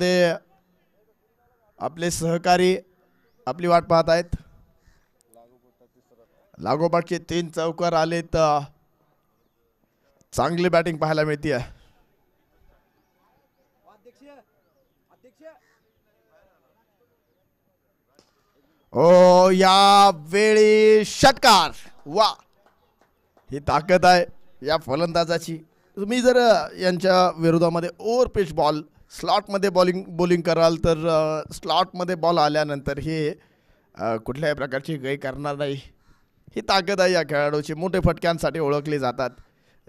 ते आपले सहकारी आपली वाट पाहत आहेत. लागोपाठचे 3 चौकार आलेत. चांगली बॅटिंग पाहायला मिळते. ओ या वेळी षटकार. वा, ही ताकद आहे या फलंदाजाची. तुम्ही जर यांच्या विरोधामध्ये ओव्हर पिच बॉल स्लॉटमध्ये बॉलिंग कराल तर स्लॉटमध्ये बॉल आल्यानंतर हे कुठल्याही प्रकारची गै करणार नाही. ही ताकद आहे या खेळाडूची. मोठे फटक्यांसाठी ओळखले जातात.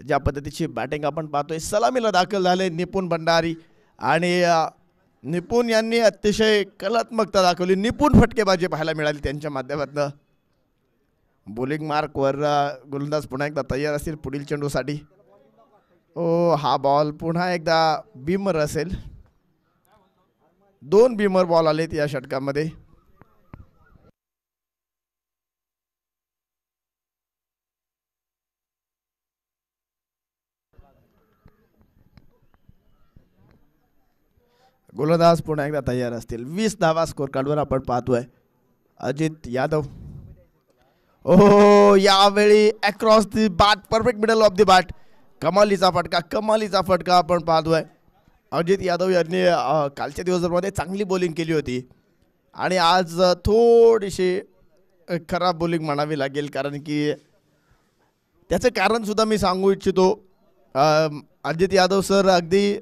ज्या पद्धतीची बॅटिंग आपण पाहतोय. सलामीला दाखल झाले निपुण भंडारी आणि निपुण यांनी अतिशय कलात्मकता दाखवली. निपुण फटकेबाजी पाहायला मिळाली त्यांच्या माध्यमातून. बॉलिंग मार्कवर गोलंदाज पुन्हा एकदा तयार असतील पुढील चेंडूसाठी. ओ हा बॉल पुन्हा एकदा बीमर असेल. 2 बीमर बॉल आलेत या षटकामध्ये. गोलंदाज पुन्हा एकदा तयार असतील. 20 धावा स्कोर कार्डवर आपण पाहतोय. अजित यादव. ओ यावेळी across the bat, perfect middle of the bat. कमालीचा फटका आपण पाहतोय. अजित यादव यांनी कालच्या दिवसभरामध्ये चांगली बॉलिंग केली होती आणि आज थोडीशी खराब बॉलिंग म्हणावी लागेल, कारण की त्याचं कारण सुद्धा मी सांगू इच्छितो. अजित यादव सर अगदी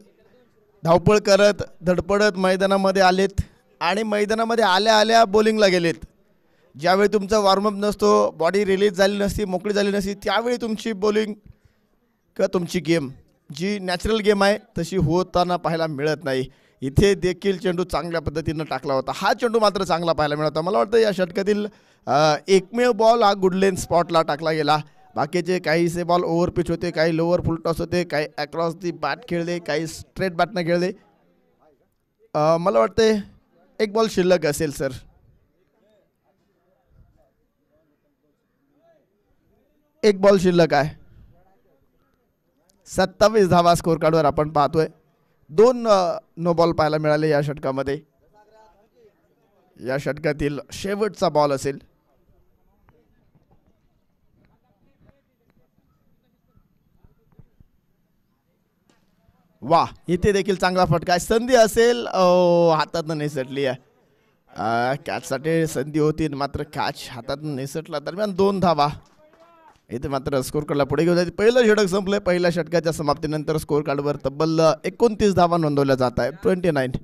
धावपळ करत धडपडत मैदानामध्ये आलेत आणि मैदानामध्ये आल्या आल्या बॉलिंगला गेलेत. ज्यावेळी तुमचा वॉर्मअप नसतो, बॉडी रिलीज झाली नसती, मोकळी झाली नसती, त्यावेळी तुमची बॉलिंग किंवा तुमची गेम जी नॅचरल गेम आहे तशी होताना पाहायला मिळत नाही. इथे देखील चेंडू चांगल्या पद्धतीनं टाकला होता. हा चेंडू मात्र चांगला पाहायला मिळाला. मला वाटतं या षटकातील एकमेव बॉल हा गुडलेन स्पॉटला टाकला गेला. बाकीचे काहीसे बॉल ओव्हर पिच होते, काही लोअर फुल टॉस होते, काही अक्रॉस दी बॅट खेळले, काही स्ट्रेट बॅटनं खेळले. मला वाटते एक बॉल शिल्लक असेल सर. एक बॉल शिल्लक आहे. 27 धावा स्कोर कार्डवर आपण पाहतोय. 2 नो बॉल पाहायला मिळाले या षटकामध्ये. या षटकातील शेवटचा बॉल असेल. वा, इथे देखील चांगला फटका आहे. संधी असेल, हातातनं निसटली आहे. कॅचसाठी संधी होती मात्र कॅच हातातून निसटला. दरम्यान 2 धावा. इथे मात्र स्कोर कार्डला पुढे घेऊन जायचे. पहिलं षटक संपलंय. पहिल्या षटकाच्या समाप्तीनंतर स्कोर कार्डवर तब्बल 29 धावा नोंदवल्या जात आहे. 29.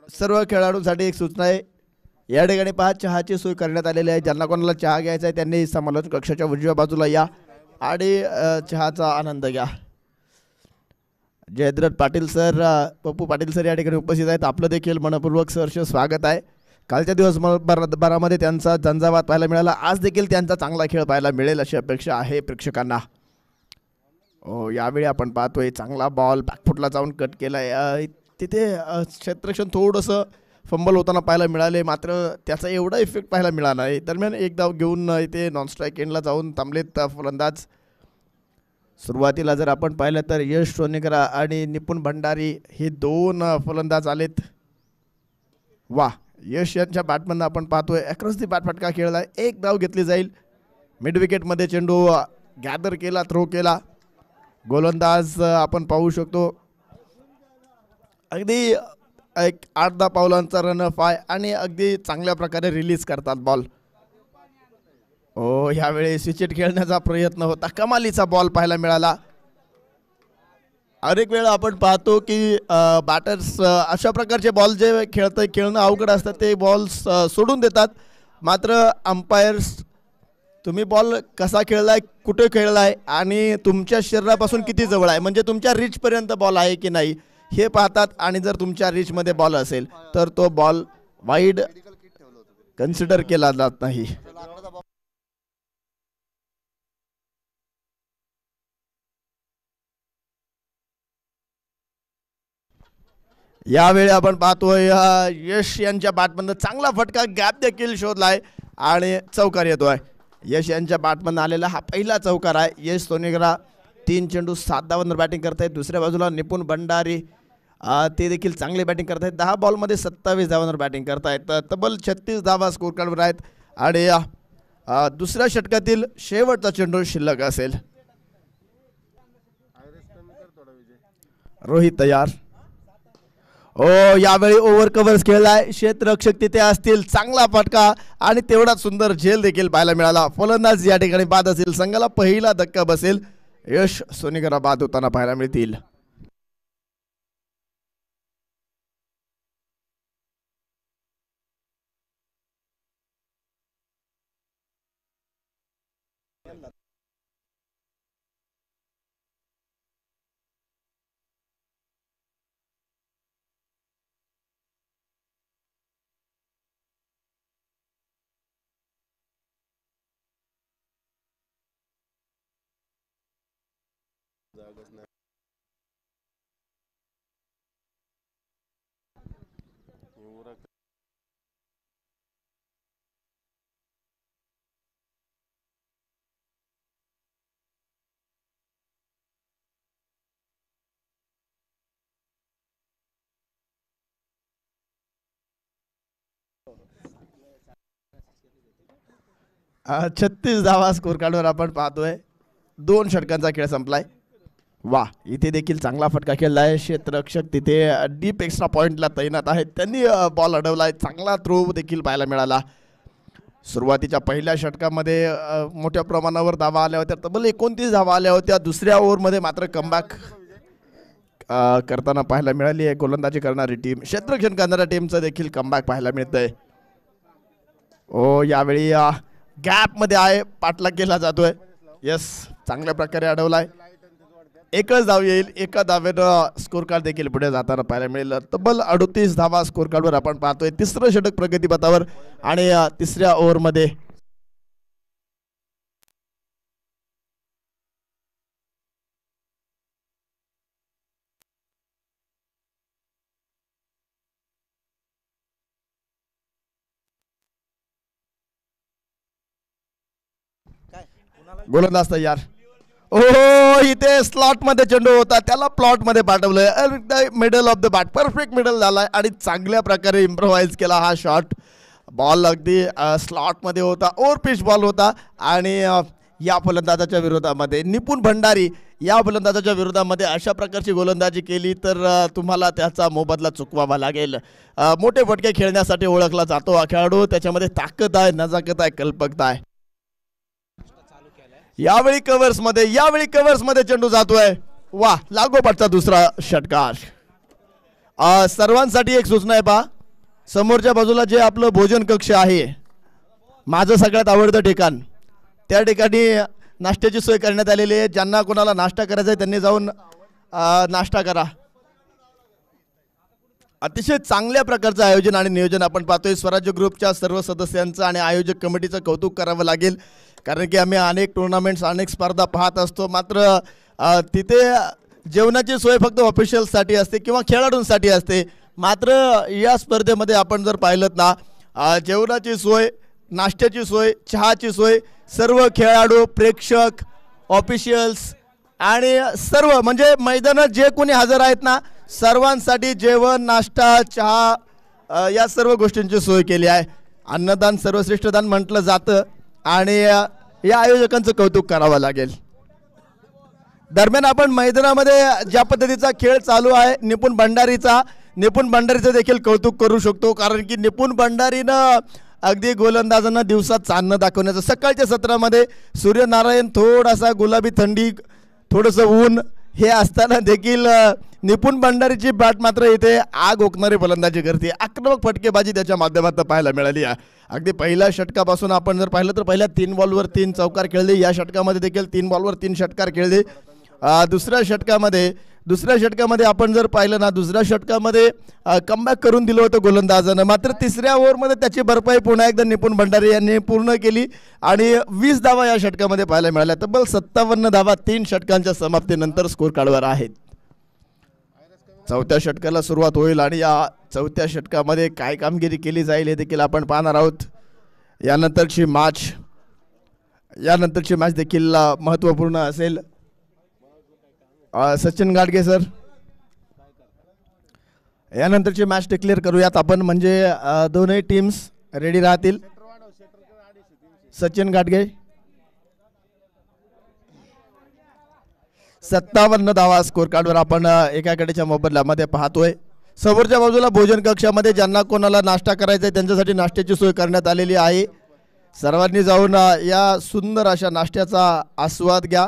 सर्व खेळाडूंसाठी एक सूचना आहे. या ठिकाणी 5 चहाची सोय करण्यात आलेली आहे. ज्यांना कोणाला चहा घ्यायचा आहे त्यांनी समालोचन कक्षाच्या उजव्या बाजूला या आणि चहाचा आनंद घ्या. जयद्रथ पाटील सर, पप्पू पाटील सर या ठिकाणी उपस्थित आहेत. आपलं देखील मनपूर्वक सहर्ष स्वागत आहे. कालच्या दिवसभरामध्ये त्यांचा झंझावात पाहायला मिळाला. आज देखील त्यांचा चांगला खेळ पाहायला मिळेल अशी अपेक्षा आहे प्रेक्षकांना. यावेळी आपण पाहतोय चांगला बॉल बॅकफुटला जाऊन कट केलाय. तिथे क्षेत्ररक्षण थोडंसं फंबल होताना पाहायला मिळाले, मात्र त्याचा एवढा इफेक्ट पाहायला मिळाला नाही. दरम्यान एक धाव घेऊन इथे नॉन स्ट्राईक एंडला जाऊन थांबलेत फलंदाज. सुरुवातीला जर आपण पाहिलं तर यश सोनेकर आणि निपुण भंडारी हे 2 फलंदाज आलेत. वा, यश यांच्या बॅटमधनं आपण पाहतोय अक्रॉस दी बॅट फटका खेळला. एक धाव घेतली जाईल. मिड विकेटमध्ये चेंडू गॅदर केला, थ्रो केला. गोलंदाज आपण पाहू शकतो अगदी एक 8-10 पावलांचा रनअप आहे आणि अगदी चांगल्या प्रकारे रिलीज करतात बॉल. ह्यावेळी स्विचेट खेळण्याचा प्रयत्न होता. कमालीचा बॉल पाहायला मिळाला. अनेक वेळा आपण पाहतो की बॅटर्स अशा प्रकारचे बॉल जे खेळणं अवघड असतात ते बॉल्स सोडून देतात. मात्र अंपायर्स तुम्ही बॉल कसा खेळलाय, कुठे खेळलाय आणि तुमच्या शरीरापासून किती जवळ आहे, म्हणजे तुमच्या रीचपर्यंत बॉल आहे की नाही हे पाहतात. आणि जर तुमच्या रीचमध्ये बॉल असेल तर तो बॉल वाईड कन्सिडर केला जात नाही. यावेळी आपण पाहतोय यश यांच्या बॅटमधनं चांगला फटका गॅप देखील शोधलाय आणि चौकार येतोय. यश यांच्या बॅटमधनं आलेला हा पहिला चौकार आहे. यश सोनेगरा 3 चेंडू 7 धावांवर बॅटिंग करतायत. दुसऱ्या बाजूला निपुण भंडारी ते देखील चांगले बॅटिंग करतायत. 10 बॉलमध्ये 27 धावांवर बॅटिंग करतायत. तब्बल 36 धावा स्कोर कार्डवर आहेत आणि दुसऱ्या षटकातील शेवटचा चेंडू शिल्लक असेल. रोहित तयार. यावेळी ओव्हर कव्हर्स खेळलाय. क्षेत्ररक्षक तिथे असतील. चांगला फटका आणि तेवढाच सुंदर झेल देखील पाहायला मिळाला. फलंदाज या ठिकाणी बाद असेल. संघाला पहिला धक्का बसेल. यश सोनेगरा बाद होताना पाहायला मिळतील. छत्तीस धावा स्कोर कार्डवर आपण पाहतोय. 2 षटकांचा खेळ संपलाय. वा, इथे देखील चांगला फटका खेळलाय. क्षेत्ररक्षक तिथे डीप एक्स्ट्रा पॉइंटला तैनात आहेत. त्यांनी बॉल अडवलाय. चांगला थ्रो देखील पाहायला मिळाला. सुरुवातीच्या पहिल्या षटकामध्ये मोठ्या प्रमाणावर धावा आल्या होत्या. तब्बल 29 धावा आल्या होत्या. दुसऱ्या ओव्हरमध्ये मात्र कमबॅक करताना पाहायला मिळाली आहे. गोलंदाजी करणारी टीम, क्षेत्ररक्षण करणाऱ्या टीमचं देखील कमबॅक पाहायला मिळतंय. यावेळी गॅपमध्ये आहे. पाठलाग केला जातोय. यस, चांगल्या प्रकारे अडवलाय. एकच धाव येईल. एका धावेनं स्कोर कार्ड देखील पुढे जाताना पाहायला मिळेल. तब्बल 38 धावा स्कोर कार्डवर आपण पाहतोय. तिसरं षटक प्रगतीपथावर आणि तिसऱ्या ओव्हरमध्ये गोलंदाज तयार. इथे स्लॉट मध्ये चेंडू होता. त्याला प्लॉट मध्ये पाठवलंय. Middle of the bat perfect middle झालाय आणि चांगल्या प्रकारे इम्प्रोव्हाइज केला हा शॉट. बॉल अगदी स्लॉट मध्ये होता. ओव्हर पिच बॉल होता आणि या फलंदाजाच्या विरोधामध्ये निपुण भंडारी या फलंदाजाच्या विरोधामध्ये अशा प्रकारची गोलंदाजी केली तर तुम्हाला त्याचा मोबदला चुकवावा लागेल. मोठे फटके खेळण्यासाठी ओळखला जातो हा खेळाडू. त्याच्यामध्ये ताकद आहे, नजाकत आहे, कल्पकता आहे. यावेळी कव्हर्समध्ये चेंडू जातोय. वा, लागोपाठचा दुसरा षटकार. सर्वांसाठी एक सूचना आहे पहा. समोरच्या बाजूला जे आपलं भोजन कक्ष आहे, माझं सगळ्यात आवडतं ठिकाण, त्या ठिकाणी नाश्त्याची सोय करण्यात आलेली आहे. ज्यांना कोणाला नाश्ता करायचा आहे त्यांनी जाऊन नाश्ता करा. अतिशय चांगल्या प्रकारचं आयोजन आणि नियोजन आपण पाहतोय. स्वराज्य ग्रुपच्या सर्व सदस्यांचं आणि आयोजक कमिटीचं कौतुक करावं लागेल. कारण की आम्ही अनेक टुर्नामेंट्स, अनेक स्पर्धा पाहत असतो. मात्र तिथे जेवणाची सोय फक्त ऑफिशियल्ससाठी असते किंवा खेळाडूंसाठी असते. मात्र या स्पर्धेमध्ये आपण जर पाहिलं ना, जेवणाची सोय, नाश्त्याची सोय, चहाची सोय सर्व खेळाडू, प्रेक्षक, ऑफिशियल्स आणि सर्व म्हणजे मैदानात जे कोणी हजर आहेत ना, सर्वांसाठी जेवण, नाश्ता, चहा या सर्व गोष्टींची सोय केली आहे. अन्नदान सर्वश्रेष्ठ दान म्हटलं जातं आणि या आयोजकांचं कौतुक करावं लागेल. दरम्यान आपण मैदानामध्ये ज्या पद्धतीचा खेळ चालू आहे निपुण भंडारीचं देखील कौतुक करू शकतो. कारण की निपुण भंडारीनं अगदी गोलंदाजांना दिवसात चांदणं दाखवण्याचं, सकाळच्या सत्रामध्ये सूर्यनारायण, थोडासा गुलाबी थंडी, थोडंसं ऊन हे असताना देखील निपुण भंडारीची बॅट मात्र इथे आग ओकणारी फलंदाजी करते. आक्रमक फटकेबाजी त्याच्या माध्यमातून पाहायला मिळाली आहे. अगदी पहिल्या षटकापासून आपण जर पाहिलं तर पहिल्या 3 बॉलवर 3 चौकार खेळले. या षटकामध्ये देखील 3 बॉलवर 3 षटकार खेळले. दुसऱ्या षटकामध्ये आपण जर पाहिलं ना, दुसऱ्या षटकामध्ये कमबॅक करून दिलं होतं गोलंदाजानं. मात्र तिसऱ्या ओव्हरमध्ये त्याची भरपाई पुन्हा एकदा निपुण भंडारी यांनी पूर्ण केली आणि 20 धावा या षटकामध्ये पाहायला मिळाल्या. तब्बल 57 धावा 3 षटकांच्या समाप्तीनंतर स्कोर कार्डवर आहेत. चौथ्या षटकाला सुरुवात होईल आणि या चौथ्या षटकामध्ये काय कामगिरी केली जाईल हे देखील आपण पाहणार आहोत. यानंतरची मॅच देखील महत्त्वपूर्ण असेल. सचिन गाडगे सर, यानंतरची मॅच डिक्लेअर करूयात आपण, म्हणजे दोनही टीम्स रेडी राहतील. सचिन गाडगे 57 धावा स्कोर कार्डवर आपण एका कडेच्या मोबदल्यामध्ये पाहतोय. समोरच्या बाजूला भोजन कक्षामध्ये ज्यांना कोणाला नाश्ता करायचा आहे त्यांच्यासाठी नाश्त्याची सोय करण्यात आलेली आहे. सर्वांनी जाऊन या सुंदर अशा नाश्त्याचा आस्वाद घ्या.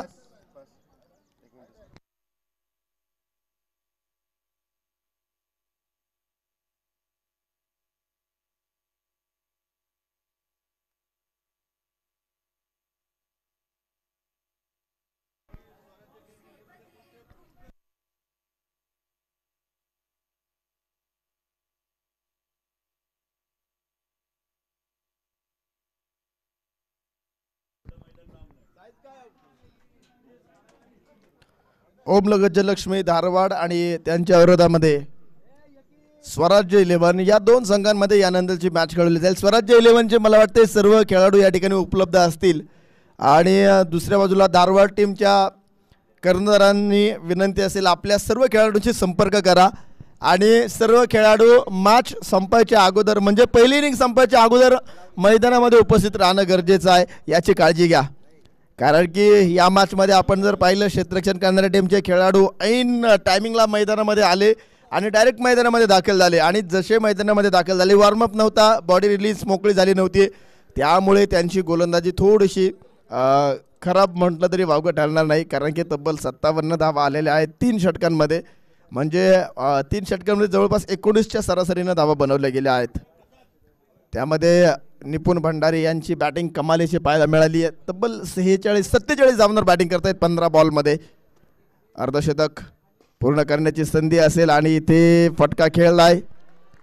ओम गजलक्ष्मी धारवाड आणि त्यांच्या विरोधामध्ये स्वराज्य 11 या दोन संघांमध्ये यानंतरची मॅच खेळवली जाईल. स्वराज्य 11चे मला वाटते सर्व खेळाडू या ठिकाणी उपलब्ध असतील आणि दुसऱ्या बाजूला धारवाड टीमच्या कर्णधारांनी विनंती असेल आपल्या सर्व खेळाडूंशी संपर्क करा आणि सर्व खेळाडू मॅच संपायच्या अगोदर म्हणजे पहिली इनिंग संपायच्या अगोदर मैदानामध्ये उपस्थित राहणं गरजेचं आहे, याची काळजी घ्या. कारण की या मॅचमध्ये आपण जर पाहिलं क्षेत्ररक्षण करणाऱ्या टीमचे खेळाडू ऐन टायमिंगला मैदानामध्ये आले आणि डायरेक्ट मैदानामध्ये दाखल झाले आणि जसे मैदानामध्ये दाखल झाले वॉर्मअप नव्हता, बॉडी रिलीज मोकळी झाली नव्हती, त्यामुळे त्यांची गोलंदाजी थोडीशी खराब म्हटलं तरी वावगं ठरणार नाही. कारण की तब्बल 57 धावा आलेल्या आहेत 3 षटकांमध्ये, म्हणजे 3 षटकांमध्ये जवळपास 19च्या सरासरीनं धावा बनवल्या गेल्या आहेत. त्यामध्ये निपुण भंडारी यांची बॅटिंग कमालीची पाहायला मिळाली आहे. तब्बल 47 धावांवर बॅटिंग करतायत 15 बॉलमध्ये. अर्धशतक पूर्ण करण्याची संधी असेल आणि इथे फटका खेळलाय,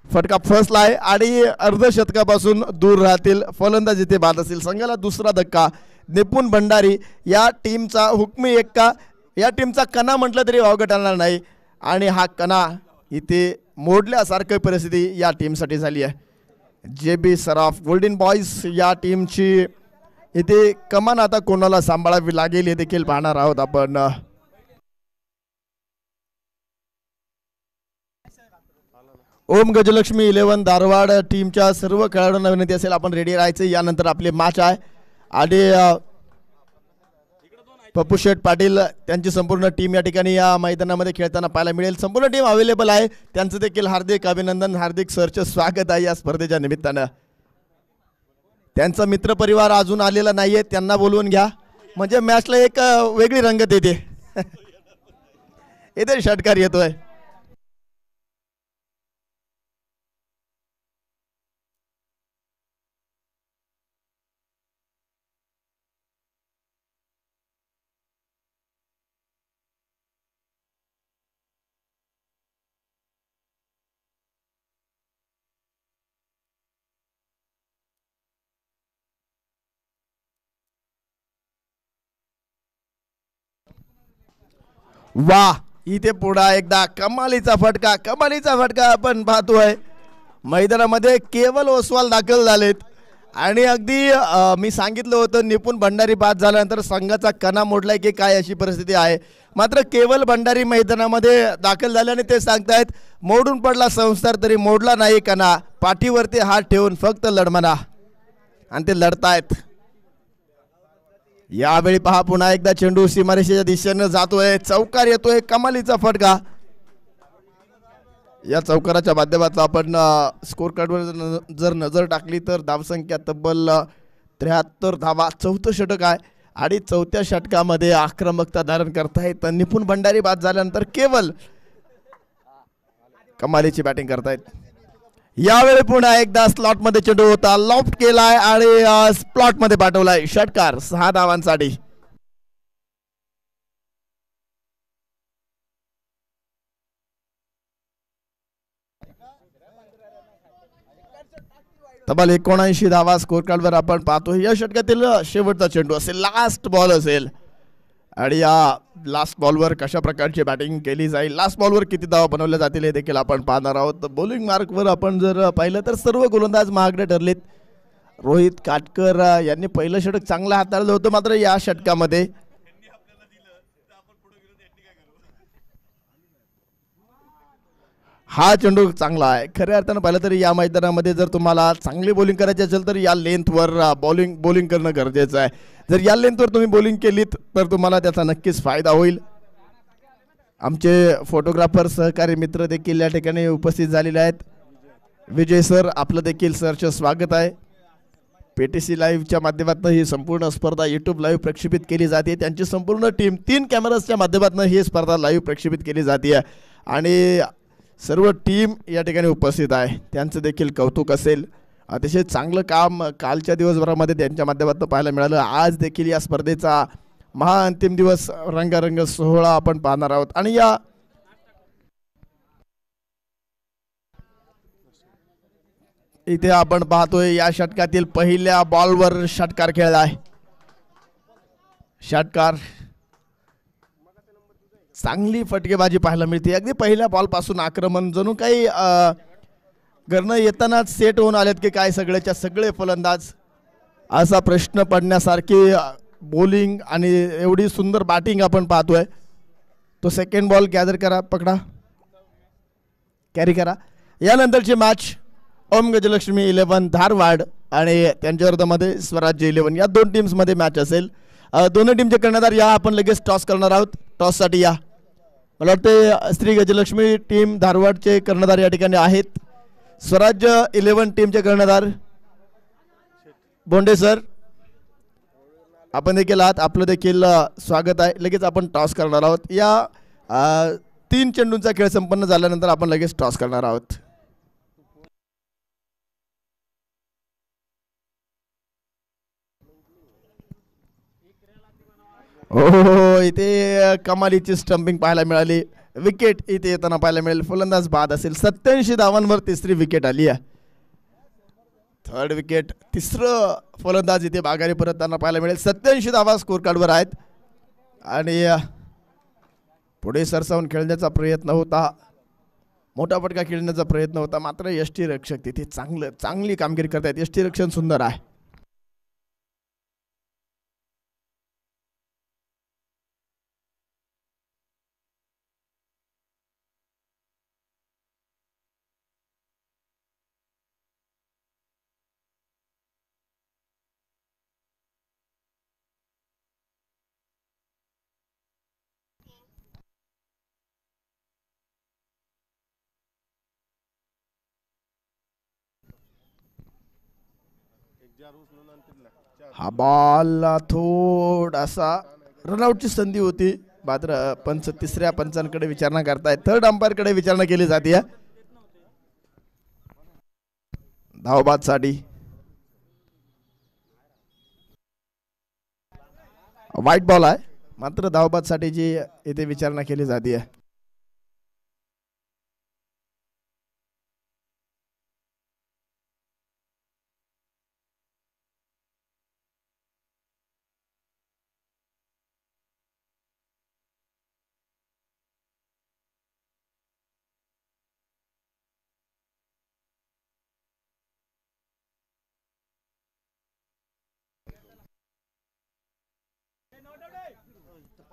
फटका फसलाय आणि अर्धशतकापासून दूर राहतील. फलंदाज इथे बाद असेल. संघाला दुसरा धक्का. निपुण भंडारी या टीमचा हुकमी एक्का, या टीमचा कणा म्हटलं तरी वावगं ठरणार नाही आणि हा कणा इथे मोडल्यासारखी परिस्थिती या टीमसाठी झाली आहे. JB सराफ गोल्डन बॉयज या टीमची इथे कमान आता कोणाला सांभाळावी लागेल हे देखील पाहणार आहोत आपण. ओम गजलक्ष्मी 11 धारवाड टीमच्या सर्व खेळाडूंना विनंती असेल आपण रेडी राहायचं. यानंतर आपली मॅच आहे आणि पप्पू शेठ पाटील त्यांची संपूर्ण टीम या ठिकाणी या मैदानामध्ये खेळताना पाहायला मिळेल. संपूर्ण टीम अवेलेबल आहे. त्यांचं देखील हार्दिक अभिनंदन, हार्दिक सरचं स्वागत आहे या स्पर्धेच्या निमित्तानं. त्यांचा मित्रपरिवार अजून आलेला नाहीये, त्यांना बोलवून घ्या म्हणजे मॅचला एक वेगळी रंगत येते. इथे षटकार येतोय. वाह, इथे पुन्हा एकदा कमालीचा फटका आपण पाहतोय. मैदानामध्ये केवल ओसवाल दाखल झालेत आणि अगदी मी सांगितलं होतं निपुण भंडारी बाद झाल्यानंतर संघाचा कणा मोडलाय की काय अशी परिस्थिती आहे. मात्र केवल भंडारी मैदानामध्ये दाखल झाल्याने ते सांगतायत मोडून पडला संसार तरी मोडला नाही कणा, पाठीवरती हात ठेवून फक्त लढमना, आणि ते लढतायत. यावेळी पहा पुन्हा एकदा चेंडू सीमारेषेच्या दिशेने जातोय, चौकार येतोय, कमालीचा फटका. या चौकाराच्या माध्यमातून आपण स्कोर कार्डवर जर नजर टाकली तर धावसंख्या तब्बल 73 धावा. चौथं षटक आहे आणि चौथ्या षटकामध्ये आक्रमकता धारण करतायत निपुण भंडारी बाद झाल्यानंतर केवल कमालीची बॅटिंग करतायत. यावेळी पुन्हा एकदा स्लॉट मध्ये चेंडू होता, लॉफ्ट केलाय आणि स्प्लॉट मध्ये पाठवलाय. षटकार 6 धावांसाठी. तब्बल 79 धावा स्कोर कार्डवर आपण पाहतो. या षटकातील शेवटचा चेंडू असेल, लास्ट बॉल असेल आणि या लास्ट बॉलवर कशा प्रकारची बॅटिंग केली जाईल, लास्ट बॉलवर किती धावा बनवल्या जातील हे देखील आपण पाहणार आहोत. बॉलिंग मार्कवर आपण जर पाहिलं तर सर्व गोलंदाज महागडे ठरलेत. रोहित काटकर यांनी पहिलं षटक चांगलं हाताळलं होतं, मात्र या षटकामध्ये हा चेंडू चांगला आहे. खऱ्या अर्थानं पाहिलं तरी या मैदानामध्ये जर तुम्हाला चांगली बॉलिंग करायची असेल तर या लेंथवर बॉलिंग करणं गरजेचं आहे. जर या लेंथवर तुम्ही बॉलिंग केलीत तर तुम्हाला त्याचा नक्कीच फायदा होईल. आमचे फोटोग्राफर सहकारी मित्र देखील या ठिकाणी उपस्थित झालेले आहेत. विजय सर, आपलं देखील सरचं स्वागत आहे. PTC लाईव्हच्या माध्यमातून ही संपूर्ण स्पर्धा यूट्यूब लाईव्ह प्रक्षेपित केली जाते. त्यांची संपूर्ण टीम 3 कॅमेराजच्या माध्यमातून ही स्पर्धा लाईव्ह प्रक्षेपित केली जाते आणि सर्व टीम या ठिकाणी उपस्थित आहे. त्यांचं देखील कौतुक असेल. अतिशय चांगलं काम कालच्या दिवसभरामध्ये त्यांच्या माध्यमातून पाहायला मिळालं. आज देखील या स्पर्धेचा महाअंतिम दिवस रंगारंग सोहळा आपण पाहणार आहोत. आणि या इथे आपण पाहतोय या षटकातील पहिल्या बॉलवर षटकार खेळलाय. षटकार चांगली फटकेबाजी पाहायला मिळते. अगदी पहिल्या बॉल पासून आक्रमण जणू काही घरनं येतानाच सेट होऊन आलेत की काय सगळेच्या सगळे फलंदाज, असा प्रश्न पडण्यासारखी बॉलिंग आणि एवढी सुंदर बॅटिंग आपण पाहतोय. तो सेकंड बॉल गॅदर करा, पकडा, कॅरी करा. यानंतरची मॅच ओम गजलक्ष्मी 11 धारवाड आणि त्यांच्या विरोधामध्ये स्वराज्य 11 या 2 टीम्समध्ये मॅच असेल. दोन्ही टीमचे कर्णधार या आपण लगेच टॉस करणार आहोत. टॉससाठी या. मला वाटते श्री गजलक्ष्मी टीम धारवाडचे कर्णधार या ठिकाणी आहेत. स्वराज्य 11 टीमचे कर्णधार बोंडे सर, आपण देखील आहात. आपलं देखील स्वागत आहे. लगेच आपण टॉस करणार आहोत. या 3 चेंडूंचा खेळ संपन्न झाल्यानंतर आपण लगेच टॉस करणार आहोत. हो, इथे कमालीची स्टंपिंग पाहायला मिळाली. विकेट इथे येताना पाहायला मिळेल. फलंदाज बाद असेल. 87 धावांवर तिसरी विकेट आली आहे. थर्ड विकेट, तिसरं फलंदाज इथे माघारी परतताना पाहायला मिळेल. 87 धावा स्कोर कार्डवर आहेत आणि पुढे सरसावून खेळण्याचा प्रयत्न होता, मोठा फटका खेळण्याचा प्रयत्न होता, मात्र यष्टीरक्षक तिथे चांगली कामगिरी करतायत. यष्टीरक्षण सुंदर आहे. हा बॉल थोडासा रनआउटची संधी होती, मात्र पंच तिसऱ्या पंचांकडे विचारणा करतायत. थर्ड अंपायरकडे विचारणा केली जाते. धावबादसाठी व्हाईट बॉल आहे, मात्र धावबादसाठी जी इथे विचारणा केली जाते.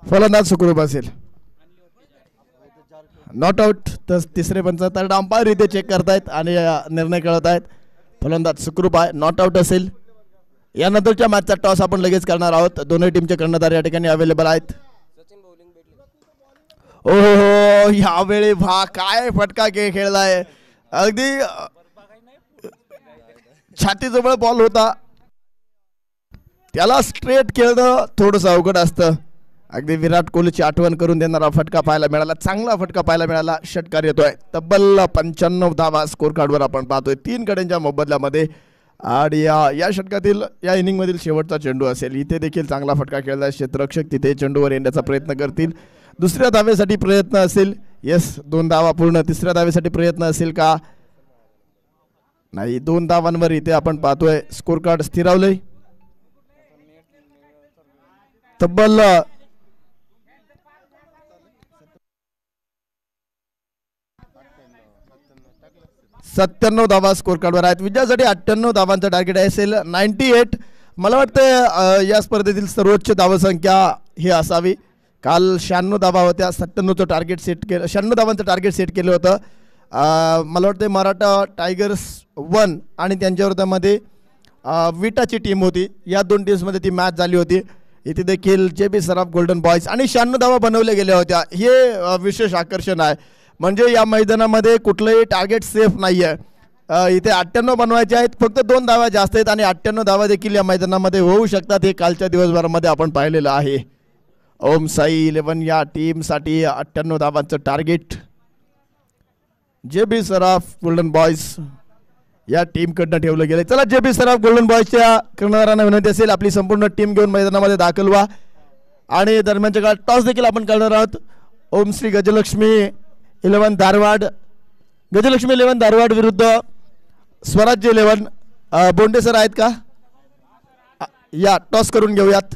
फलंदाज सुखरूप असेल. Not out. तर तिसरे पंच थर्ड अंपायर इथे चेक करतायत आणि निर्णय कळत आहेत. फलंदाज सुखरूप आहे, नॉट आउट असेल. यानंतरच्या मॅचचा टॉस आपण लगेच करणार आहोत. दोन्ही टीमचे कर्णधार या ठिकाणी अवेलेबल आहेत. ओहो, यावेळी काय फटका खेळलाय. अगदी छातीजवळ बॉल होता, त्याला स्ट्रेट खेळणं थोडंसं अवघड असतं. अगदी विराट कोहलीची आठवण करून देणारा फटका पाहायला मिळाला, चांगला फटका पाहायला मिळाला. षटकार येतोय. तब्बल 95 धावा स्कोर कार्डवर आपण पाहतोय 3 गड्यांच्या मोबदल्यामध्ये. आणि या षटकातील या इनिंगमधील शेवटचा चेंडू असेल. इथे देखील चांगला फटका खेळला. क्षेत्ररक्षक तिथे चेंडूवर येण्याचा प्रयत्न करतील. दुसऱ्या धावेसाठी प्रयत्न असेल. येस, 2 धावा पूर्ण. तिसऱ्या धावेसाठी प्रयत्न असेल का? नाही, 2 धावांवर इथे आपण पाहतोय स्कोर कार्ड स्थिरावलंय. तब्बल 97 धावा स्कोर कार्डवर आहेत. विजयासाठी 98 धावांचं टार्गेट असेल. 98 मला वाटतं या स्पर्धेतील सर्वोच्च धावसंख्या ही असावी. काल 96 धावा होत्या. 97चं टार्गेट सेट केलं, 96 धावांचं टार्गेट सेट केलं होतं. मला वाटतं मराठा टायगर्स 1 आणि त्यांच्या विरोधामध्ये विटाची टीम होती. या दोन टीम्समध्ये ती मॅच झाली होती. इथे देखील JB सराफ गोल्डन बॉयज आणि 96 धावा बनवल्या गेल्या होत्या. हे विशेष आकर्षण आहे. म्हणजे या मैदानामध्ये कुठलंही टार्गेट सेफ नाही आहे. इथे 98 बनवायचे आहेत. फक्त 2 धावा जास्त आहेत आणि 98 धावा देखील या मैदानामध्ये होऊ शकतात. हे कालच्या दिवसभरामध्ये आपण पाहिलेलं आहे. ओम साई 11 या टीमसाठी 98 धावांचं टार्गेट. JB सराफ गोल्डन बॉयज या टीमकडनं ठेवलं गेलं. चला JB सराफ गोल्डन बॉयजच्या कर्णधारांना विनंती असेल आपली संपूर्ण टीम घेऊन मैदानामध्ये दाखल व्हा. आणि दरम्यानच्या काळात टॉस देखील आपण करणार आहोत. ओम श्री गजलक्ष्मी 11 धारवाड, गजलक्ष्मी 11 धारवाड विरुद्ध स्वराज्य 11. बोंडे सर आहेत का? या टॉस करून घेऊयात.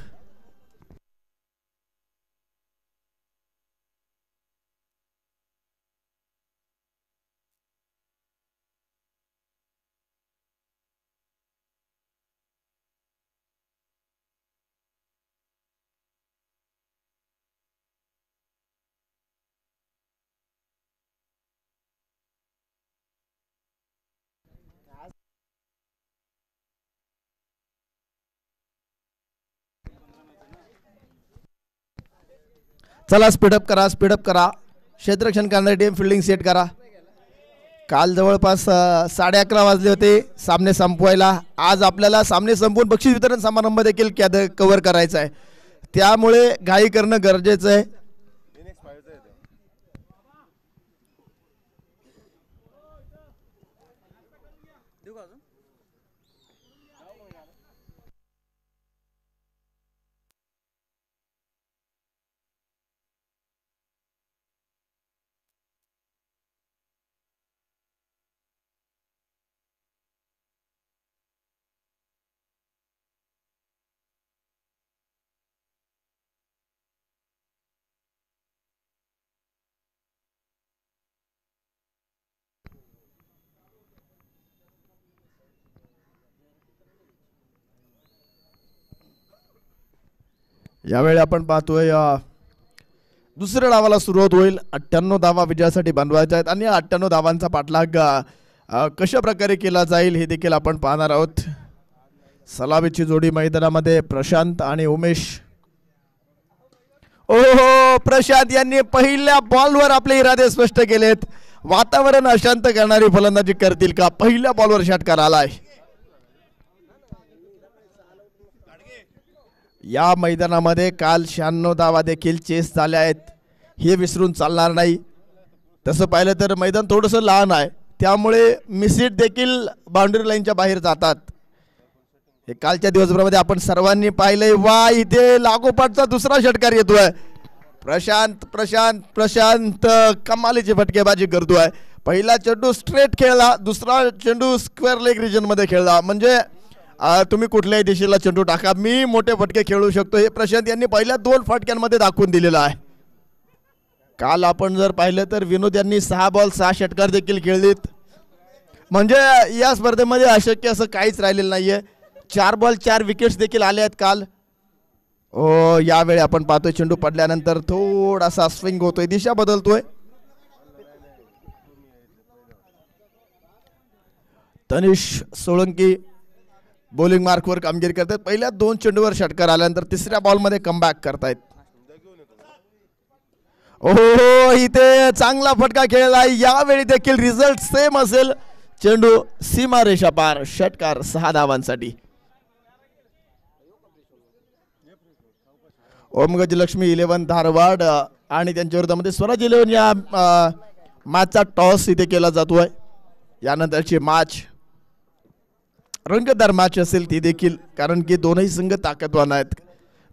चला स्पीडअप करा, स्पीडअप करा. क्षेत्ररक्षण करणारी टीम फिल्डिंग सेट करा. काल जवळपास 11:30 वाजले होते सामने संपवायला. आज आपल्याला सामने संपवून बक्षीस वितरण समारंभ देखील कव्हर करायचा आहे. त्यामुळे घाई करणं गरजेचं आहे. यावेळी आपण पाहतोय दुसऱ्या डावाला सुरुवात होईल. 98 धावा विजयासाठी बनवायच्या आहेत आणि 98 धावांचा पाठलाग कशा प्रकारे केला जाईल हे देखील आपण पाहणार आहोत. सलामीची जोडी मैदानामध्ये प्रशांत आणि उमेश. ओहो, प्रशांत यांनी पहिल्या बॉलवर आपले इरादे स्पष्ट केलेत. वातावरण अशांत करणारी फलंदाजी करतील का? पहिल्या बॉलवर षटकार आलाय. या मैदानामध्ये काल 96 धावा देखील चेस झाल्या आहेत. हे विसरून चालणार नाही. तसं पाहिलं तर मैदान थोडंसं लहान आहे, त्यामुळे मिसहिट देखील बाउंड्री लाईनच्या बाहेर जातात. हे कालच्या दिवसभरामध्ये आपण सर्वांनी पाहिलंय. वा, इथे लागोपाठचा दुसरा षटकार येतोय. प्रशांत प्रशांत प्रशांत कमालीची फटकेबाजी करतोय. पहिला चेंडू स्ट्रेट खेळला, दुसरा चेंडू स्क्वेअर लेग रिजन मध्ये खेळला. म्हणजे तुम्ही कुठल्याही दिशेला चेंडू टाका, मी मोठे फटके खेळू शकतो. हे प्रशांत यांनी पहिल्या 2 फटक्यांमध्ये दाखवून दिलेलं आहे. काल आपण जर पाहिलं तर विनोद यांनी 6 बॉल 6 षटकार देखील खेळलीत. म्हणजे या स्पर्धेमध्ये अशक्य असं काहीच राहिलेलं नाहीये. 4 बॉल 4 विकेट्स देखील आले आहेत काल. यावेळी आपण पाहतोय चेंडू पडल्यानंतर थोडासा स्विंग होतोय, दिशा बदलतोय. तनिष सोळंकी बॉलिंग मार्कवर कामगिरी करतात. पहिल्या 2 चेंडूवर षटकार आल्यानंतर तिसऱ्या बॉलमध्ये कमबॅक करतायत. ओहो, इथे चांगला फटका खेळला. यावेळी देखील रिझल्ट सेम असेल. चेंडू सीमा रेषा पार, षटकार 6 धावांसाठी. ओम गजलक्ष्मी 11 धारवाड आणि त्यांच्या विरोधामध्ये स्वराज 11 या मॅचचा टॉस इथे केला जातोय. यानंतरची मॅच रंगतदार मॅच असेल ती देखील, कारण की दोनही संघ ताकदवान आहेत.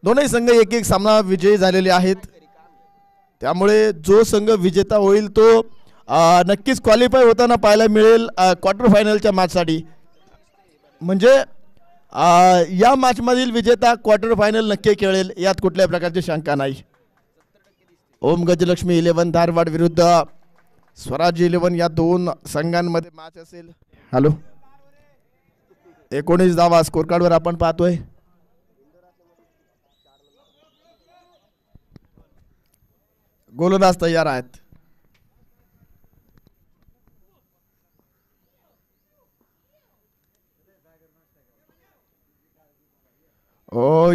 दोनही संघ एक एक सामना विजयी झालेले आहेत. त्यामुळे जो संघ विजेता होईल तो नक्कीच क्वालिफाय होताना पाहायला मिळेल क्वार्टर फायनलच्या मॅचसाठी. म्हणजे या मॅचमधील विजेता क्वार्टर फायनल नक्की खेळेल, यात कुठल्याही प्रकारची शंका नाही. ओम गजलक्ष्मी 11 धारवाड विरुद्ध स्वराज 11 या दोन संघांमध्ये मॅच असेल. हॅलो 19 धावा स्कोर कार्डवर आपण पाहतोय. गोलंदाज तयार आहेत.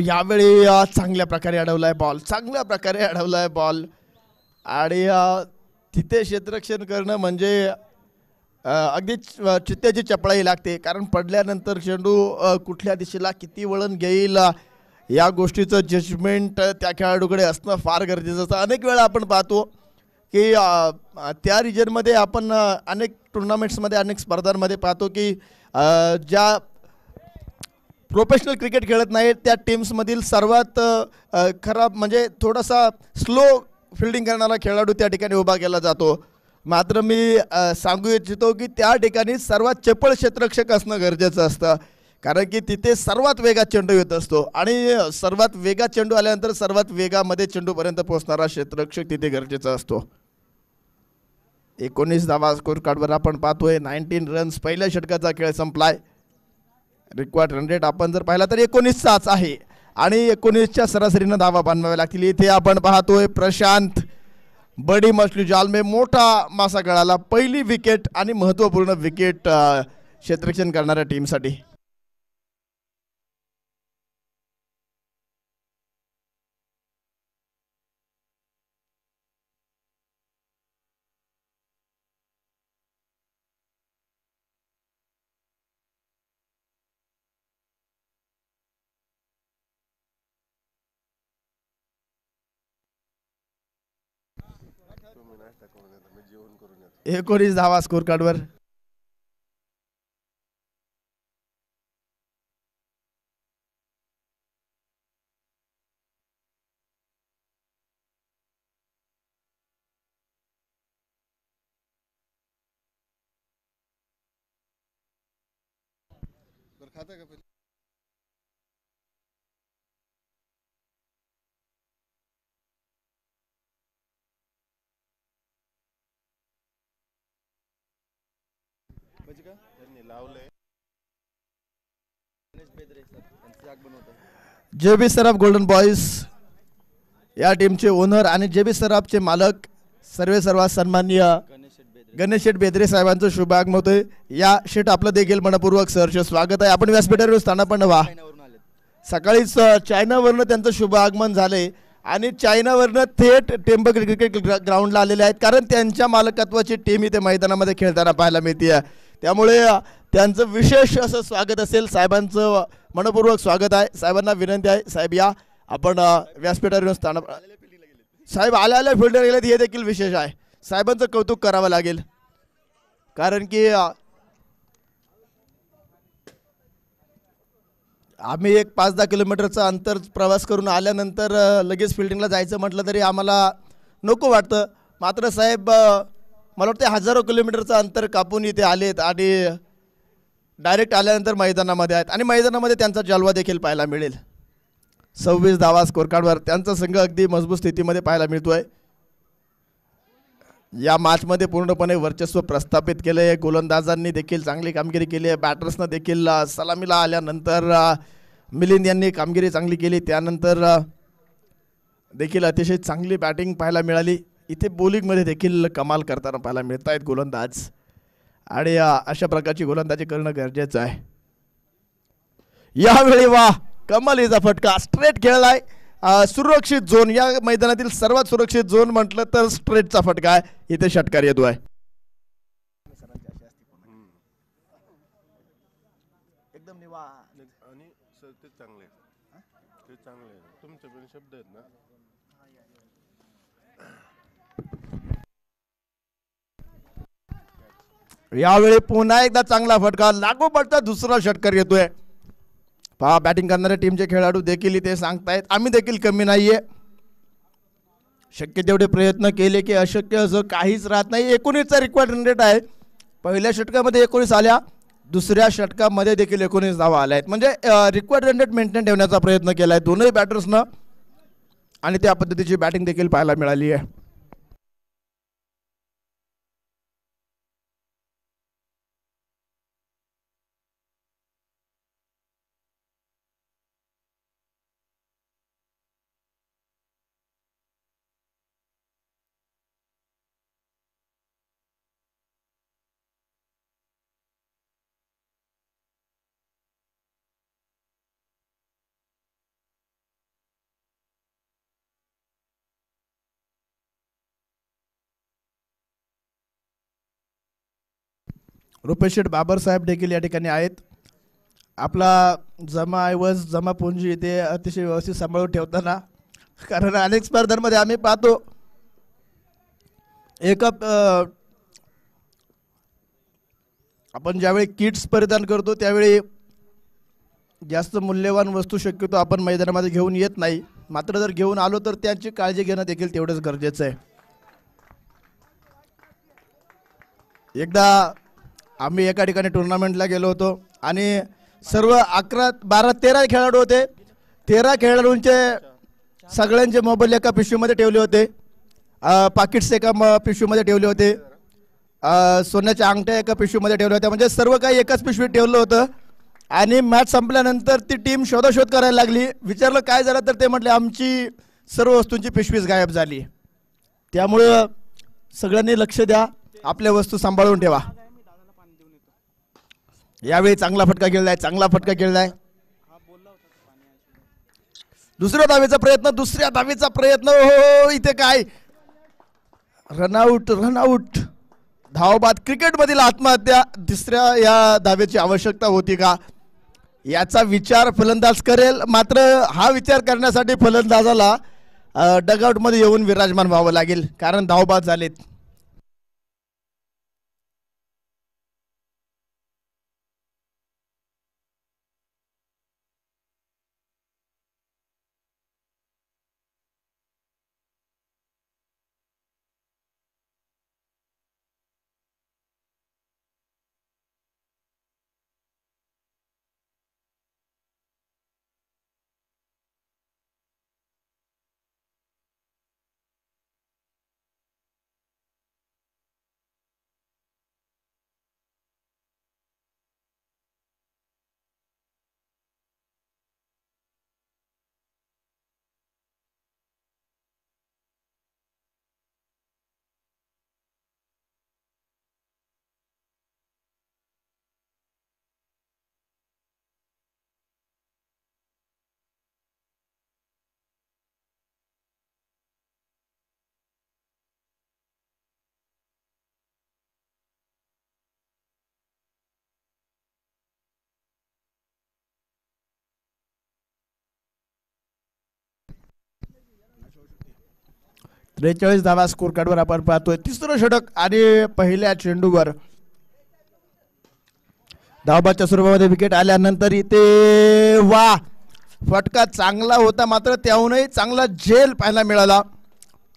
यावेळी चांगल्या प्रकारे अडवलाय बॉल, चांगल्या प्रकारे अडवलाय बॉल. आणि तिथे क्षेत्ररक्षण करणं म्हणजे अगदी चित्त्याची चपळाई लागते, कारण पडल्यानंतर चेंडू कुठल्या दिशेला किती वळण घेईल या गोष्टीचं जजमेंट त्या खेळाडूकडे असणं फार गरजेचं असतं. अनेक वेळा आपण पाहतो की त्या रिजनमध्ये आपण अनेक टुर्नामेंट्समध्ये अनेक स्पर्धांमध्ये पाहतो की ज्या प्रोफेशनल क्रिकेट खेळत नाहीत त्या टीम्समधील सर्वात खराब म्हणजे थोडासा स्लो फिल्डिंग करणारा खेळाडू त्या ठिकाणी उभा केला जातो. मात्र मी सांगू इच्छितो की त्या ठिकाणी सर्वात चपळ क्षेत्ररक्षक असणं गरजेचं असतं, कारण की तिथे सर्वात वेगात चेंडू येत असतो आणि सर्वात वेगात चेंडू आल्यानंतर सर्वात वेगामध्ये चेंडूपर्यंत पोहोचणारा क्षेत्ररक्षक तिथे गरजेचा असतो. 19 धावा स्कोर कार्डवर आपण पाहतोय. 19 रन्स पहिल्या षटकाचा खेळ संपलाय. रिक्वायर्ड रन रेट आपण जर पाहिला तर 19च आहे आणि 19च्या सरासरीनं धावा बांधाव्या लागतील. इथे आपण पाहतोय प्रशांत बडी मछली जाल में मोठा मासा गळाला. पहिली विकेट आणि महत्त्वपूर्ण विकेट क्षेत्ररक्षण करणाऱ्या टीमसाठी. मी 19 धावा स्कोर कार्डवर. खाता का पहिले त्यांनी लावलंय. JB सराफ गोल्डन बॉयज या टीमचे ओनर आणि JB सराफचे मालक सर्व सन्माननीय गणेश शेठ बेदरे साहेबांचं शुभ आगमन होतंय. या शेठ आपलं देखील मनपूर्वक सहर्ष स्वागत आहे. आपण व्यासपीठावर स्थानापन्न व्हा. सकाळीच चायनावरनं त्यांचं शुभ आगमन झाले आणि चायनावरनं थेट टेंबक क्रिकेट ग्राउंडला आलेले आहेत, कारण त्यांच्या मालकत्वाची टीम इथे मैदानामध्ये खेळताना पाहायला मिळते. त्यामुळे त्यांचं विशेष असं स्वागत असेल. साहेबांचं मनपूर्वक स्वागत आहे. साहेबांना विनंती आहे, साहेब या आपण व्यासपीठावर साहेब आल्या फिल्डर गेलेत, हे देखील विशेष आहे. साहेबांचं कौतुक करावं लागेल, कारण की आम्ही एक 5-10 किलोमीटरचा अंतर प्रवास करून आल्यानंतर लगेच फिल्डिंगला जायचं म्हटलं तरी आम्हाला नको वाटतं. मात्र साहेब मला वाटतं हजारो किलोमीटरचं अंतर कापून इथे आलेत आणि डायरेक्ट आल्यानंतर मैदानामध्ये आहेत आणि मैदानामध्ये त्यांचा जलवा देखील पाहायला मिळेल. 26 धावा स्कोर कार्डवर त्यांचा संघ अगदी मजबूत स्थितीमध्ये पाहायला मिळतोय. या मॅचमध्ये पूर्णपणे वर्चस्व प्रस्थापित केलं आहे. गोलंदाजांनी देखील चांगली कामगिरी केली आहे. बॅटर्सनं देखील सलामीला आल्यानंतर मिलिंद यांनी कामगिरी चांगली केली. त्यानंतर देखील अतिशय चांगली बॅटिंग पाहायला मिळाली. इथे बॉलिंगमध्ये देखील कमाल करताना पाहायला मिळत आहेत गोलंदाज आणि अशा प्रकारची गोलंदाजी करणं गरजेचं आहे. यावेळी वा कमालीचा फटका स्ट्रेट खेळलाय. सुरक्षित झोन, या मैदानातील सर्वात सुरक्षित झोन म्हटलं तर स्ट्रेटचा फटका आहे. इथे षटकार येतो आहे. एकदम निवांत आणि सर ते चांगले ते चांगले तुमचे पण शब्द आहेत ना. यावेळी पुन्हा एकदा चांगला फटका, लागोपाठचा दुसरा षटकार येतोय. पहा बॅटिंग करणाऱ्या टीमचे खेळाडू देखील इथे सांगतायत आम्ही देखील कमी नाहीये. शक्य तेवढे प्रयत्न केले की अशक्य असं काहीच राहत नाही. 19चा रिक्वायर्ड रन रेट आहे. पहिल्या षटकामध्ये 19 आल्या, दुसऱ्या षटकामध्ये देखील 19 धावा आल्या आहेत. म्हणजे रिक्वायर्ड रन रेट मेंटेन ठेवण्याचा प्रयत्न केला आहे दोनही बॅटर्सनं आणि त्या पद्धतीची बॅटिंग देखील पाहायला मिळाली आहे. रुपेश शेठ बाबरसाहेब देखील या ठिकाणी आहेत. आपला जमा ऐवज जमा पुंजी इथे अतिशय व्यवस्थित सांभाळून ठेवताना, कारण अनेक स्पर्धांमध्ये आम्ही पाहतो आपण ज्यावेळी किट्स परिधान करतो त्यावेळी जास्त मूल्यवान वस्तू शक्यतो आपण मैदानामध्ये घेऊन येत नाही, मात्र जर घेऊन आलो तर त्यांची काळजी घेणं देखील तेवढंच गरजेचं आहे. एकदा आम्ही एका ठिकाणी टुर्नामेंटला गेलो होतो आणि सर्व 11, 12, 13 खेळाडू होते. 13 खेळाडूंचे सगळ्यांचे मोबाईल एका पिशवीमध्ये ठेवले होते, पाकिट्स एका पिशवीमध्ये ठेवले होते, सोन्याच्या अंगठ्या एका पिशवीमध्ये ठेवल्या होत्या. म्हणजे सर्व काही एकाच पिशवीत ठेवलं होतं. आणि मॅच संपल्यानंतर ती टीम शोधाशोध करायला लागली. विचारलं काय झालं तर ते म्हटले आमची सर्व वस्तूंची पिशवीच गायब झाली. त्यामुळं सगळ्यांनी लक्ष द्या, आपल्या वस्तू सांभाळून ठेवा. यावेळी चांगला फटका खेळलाय, चांगला फटका खेळलाय. दुसऱ्या धावेचा प्रयत्न हो, इथे काय रनआउट. धावबाद. क्रिकेटमधील आत्महत्या. तिसऱ्या या धावेची आवश्यकता होती का याचा विचार फलंदाज करेल, मात्र हा विचार करण्यासाठी फलंदाजाला डगआउटमध्ये येऊन विराजमान व्हावं लागेल, कारण धावबाद झालेत. त्रेचाळीस धावा स्कोर कार्डवर आपण पाहतोय. तिसरं षटक आणि पहिल्या चेंडूवर धावबादच्या स्वरूपामध्ये विकेट आल्यानंतर इथे वा फटका चांगला होता, मात्र त्याहूनही चांगला झेल पाहायला मिळाला.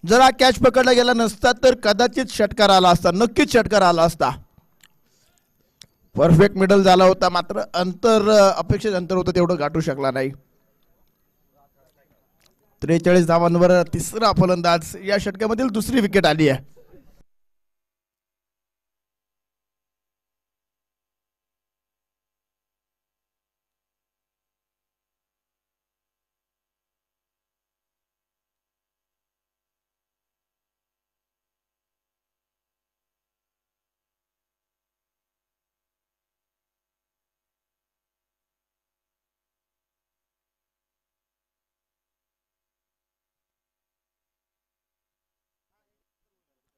जर हा कॅच पकडला गेला नसता तर कदाचित षटकार आला असता, नक्कीच षटकार आला असता. परफेक्ट मिडल झाला होता, मात्र अंतर अपेक्षित अंतर होतं तेवढं गाठू शकला नाही. 43 धावांवर तिसरा फलंदाज. या षटकामधील दुसरी विकेट आली आहे.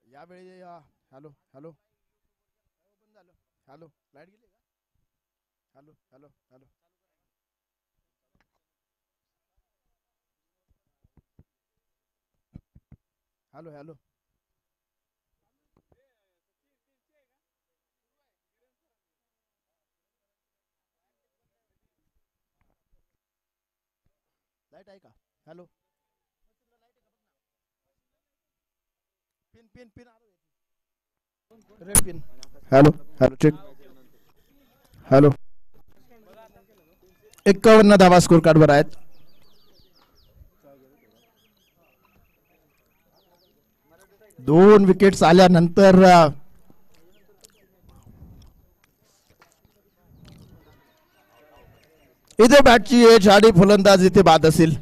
यावेळी हॅलो हॅलो हॅलो लाईट गेली का? Hello hello hello hello hello light आहे का? Hello pin pin pin red pin. Hello hello check. Hello 51 धावा स्कोर कार्डवर आहेत. दोन विकेट्स आल्यानंतर इथे बॅटची एज आणि फलंदाज इथे बाद असेल.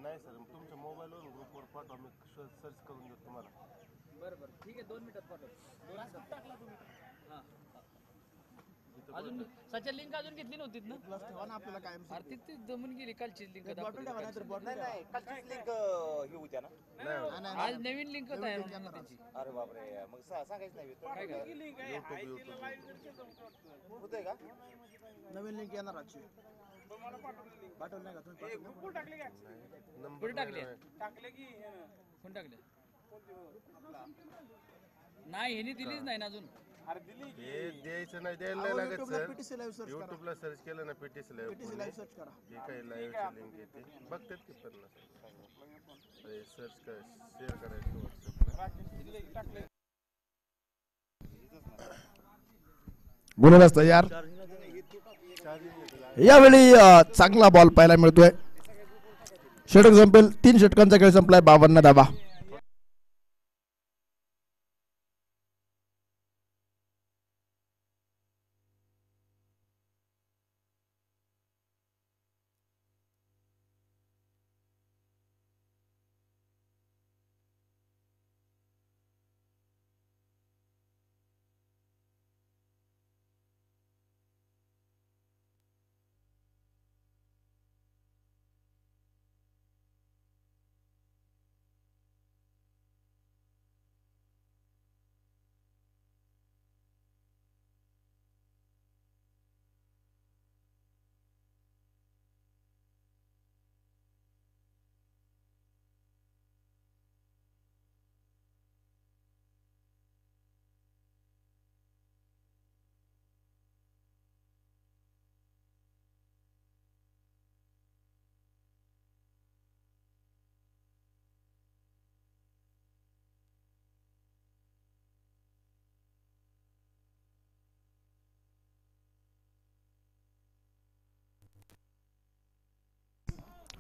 नाही सर तुमच्या मोबाईलवरून ग्रुपवर पाठवा मी सर्च करून देतो तुम्हाला. बरं बरं ठीक आहे 2 मिनिटात पाठव. अजून सच्या लिंक अजून घेतली नव्हती ना आपल्याला कायम आर्थिक ती जमून गेली कालची लिंक नाही कालचीच लिंक ही होत्या ना. आज नवीन लिंक तयार होणार ना त्याची. अरे बापरे मग सांगायचं नाही होतंय का नवीन लिंक येणार आजची पाठवलं नाही का तुम्ही? कुठे टाकले कोण टाकले नाही ह्यानी दिलीच नाही ना अजून. हे द्यायचं नाही द्यायला नाही लागत सर. युट्यूबला सर्च केलं ना पीटीसी लाईव्ह सर्च करा. हे काही लाईव्हची लिंक येते बघतात की पण सर्च कर शेअर करायचं व्हॉट्सअपला. गुणच यार यावेळी चांगला बॉल पाहायला मिळतोय. षटक संपेल 3 षटकांचा खेळ संपलाय 52 धावा.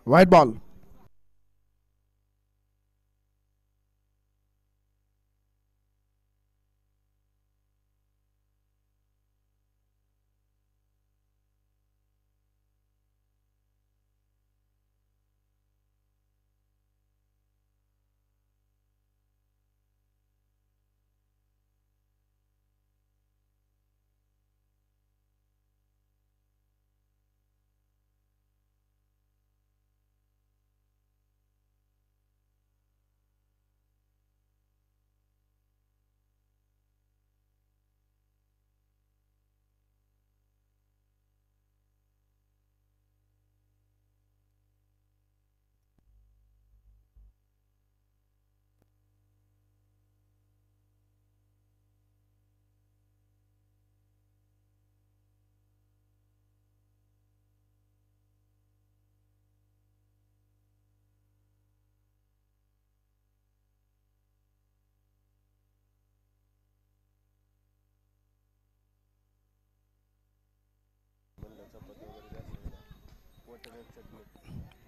White ball.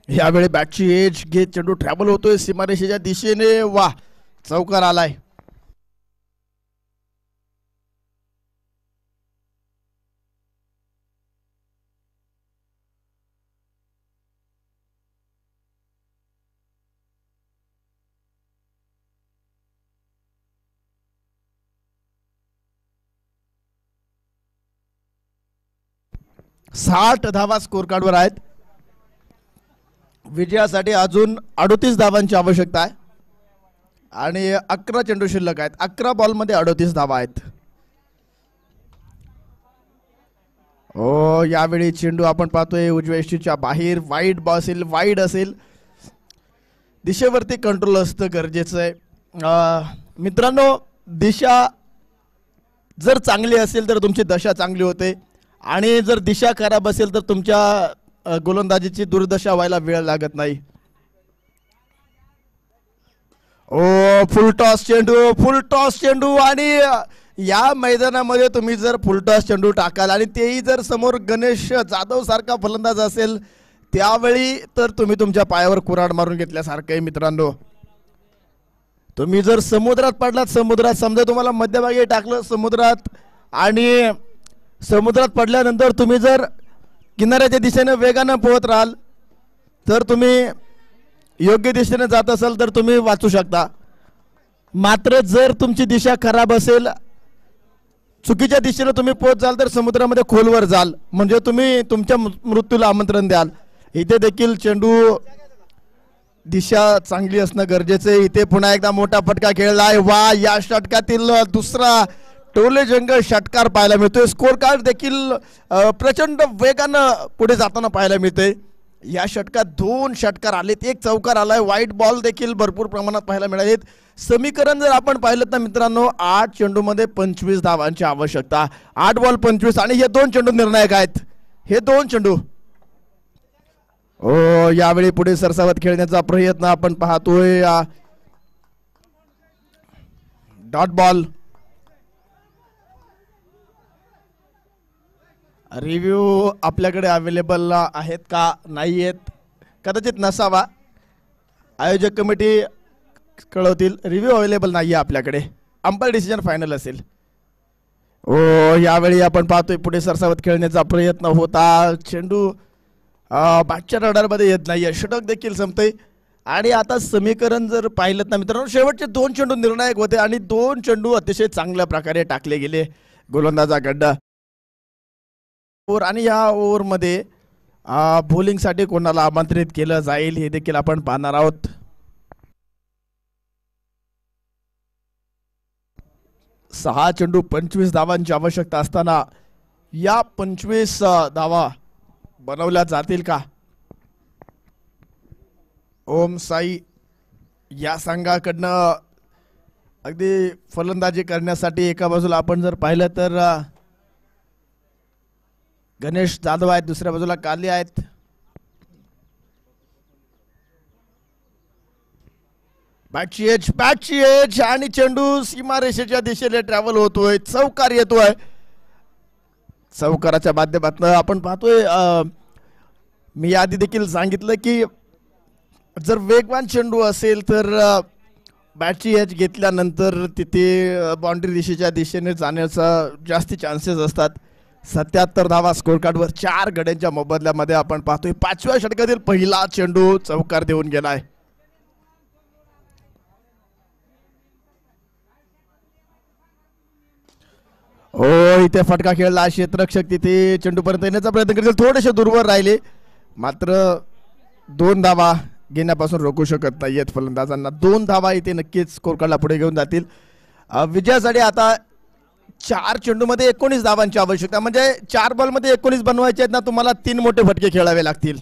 यावेळी बॅटची एज घेत चेंडू ट्रॅव्हल होतोय सीमारेषेच्या दिशेने. वा चौकार आलाय. साठ धावा स्कोर कार्डवर आहेत. विजयासाठी अजून 38 धावांची आवश्यकता आहे आणि 11 चेंडू शिल्लक आहेत. 11 बॉलमध्ये 38 धावा आहेत. ओ यावेळी चेंडू आपण पाहतोय उजव्या यष्टीच्या बाहेर. वाईड असेल दिशेवरती कंट्रोल असतं गरजेचं आहे. मित्रांनो दिशा जर चांगली असेल तर तुमची दशा चांगली होते आणि जर दिशा खराब असेल तर तुमच्या गोलंदाजीची दुर्दशा व्हायला वेळ लागत नाही. ओ फुल टॉस चेंडू आणि या मैदानामध्ये तुम्ही जर फुल टॉस चेंडू टाकाल आणि तेही जर समोर गणेश जाधव सारखा फलंदाज असेल त्यावेळी तर तुम्ही तुमच्या पायावर कुऱ्हाड मारून घेतल्यासारखं आहे. मित्रांनो तुम्ही जर समुद्रात पडलात, समुद्रात समजा तुम्हाला मध्यभागी टाकलं समुद्रात आणि समुद्रात पडल्यानंतर तुम्ही जर किनाऱ्याच्या दिशेने वेगानं पोहत राहाल तर तुम्ही योग्य दिशेने जात असाल तर तुम्ही वाचू शकता. मात्र जर तुमची दिशा खराब असेल, चुकीच्या दिशेने तुम्ही पोहोच जाल तर समुद्रामध्ये खोलवर जाल, म्हणजे तुम्ही तुमच्या मृत्यूला आमंत्रण द्याल. इथे देखील चेंडू दिशा चांगली असणं गरजेचं आहे. इथे पुन्हा एकदा मोठा फटका खेळला आहे. वा, या षटकातील दुसरा टोले जंगल षटकार पाहायला मिळतोय. स्कोर कार्ड देखील प्रचंड वेगानं पुढे जाताना पाहायला मिळते. या षटकात 2 षटकार आलेत, 1 चौकार आलाय. व्हाईट बॉल देखील भरपूर प्रमाणात पाहायला मिळालेत. समीकरण जर आपण पाहिलं तर मित्रांनो 8 चेंडूमध्ये 25 धावांची आवश्यकता. 8 बॉल 25 आणि हे 2 चेंडू निर्णायक आहेत. हे 2 चेंडू यावेळी पुढे सरसावत खेळण्याचा प्रयत्न आपण पाहतोय. Dot ball. रिव्ह्यू आपल्याकडे अवेलेबल आहेत का नाही आहेत, कदाचित नसावा. आयोजक कमिटी कळवतील. रिव्ह्यू अवेलेबल नाही आहे आपल्याकडे. अंपायर डिसिजन फायनल असेल. यावेळी आपण पाहतोय पुढे सरसावत खेळण्याचा प्रयत्न होता. चेंडू बॅटच्या रडारमध्ये येत नाही. षटक देखील संपतंय. आणि आता समीकरण जर पाहिलं ना मित्रांनो, शेवटचे 2 चेंडू निर्णायक होते आणि 2 चेंडू अतिशय चांगल्या प्रकारे टाकले गेले गोलंदाजाकडनं. आणि या ओव्हरमध्ये बॉलिंगसाठी कोणाला आमंत्रित केलं जाईल हे देखील आपण पाहणार आहोत. सहा चेंडू 25 धावांची आवश्यकता असताना या 25 धावा बनवल्या जातील का? ओम साई या संघाकडनं अगदी फलंदाजी करण्यासाठी एका बाजूला आपण जर पाहिलं तर गणेश जाधव आहेत, दुसऱ्या बाजूला काले आहेत. बॅटची एज आणि चेंडू सीमारेषेच्या दिशेने ट्रॅव्हल होतोय. चौकार येतोय. चौकाराच्या माध्यमातून आपण पाहतोय. मी आधी देखील सांगितलं की जर वेगवान चेंडू असेल तर बॅटची एज घेतल्यानंतर तिथे बाउंड्री दिशेच्या दिशेने जाण्याचा जास्ती चान्सेस असतात. 77 धावा स्कोर कार्डवर 4 गड्यांच्या मोबदल्यामध्ये आपण पाहतोय 5व्या षटकातील पहिला चेंडू चौकार देऊन गेलाय. इथे फटका खेळला. क्षेत्ररक्षक तिथे चेंडूपर्यंत येण्याचा प्रयत्न करतील. थोडेसे दूरवर राहिले, मात्र 2 धावा घेण्यापासून रोखू शकत नाहीयेत फलंदाजांना. 2 धावा इथे नक्कीच स्कोर कार्डला पुढे घेऊन जातील. विजयासाठी आता 4 चेंडूमध्ये 19 धावांची आवश्यकता, म्हणजे 4 बॉलमध्ये 19 बनवायचे आहेत ना तुम्हाला. 3 मोठे फटके खेळावे लागतील.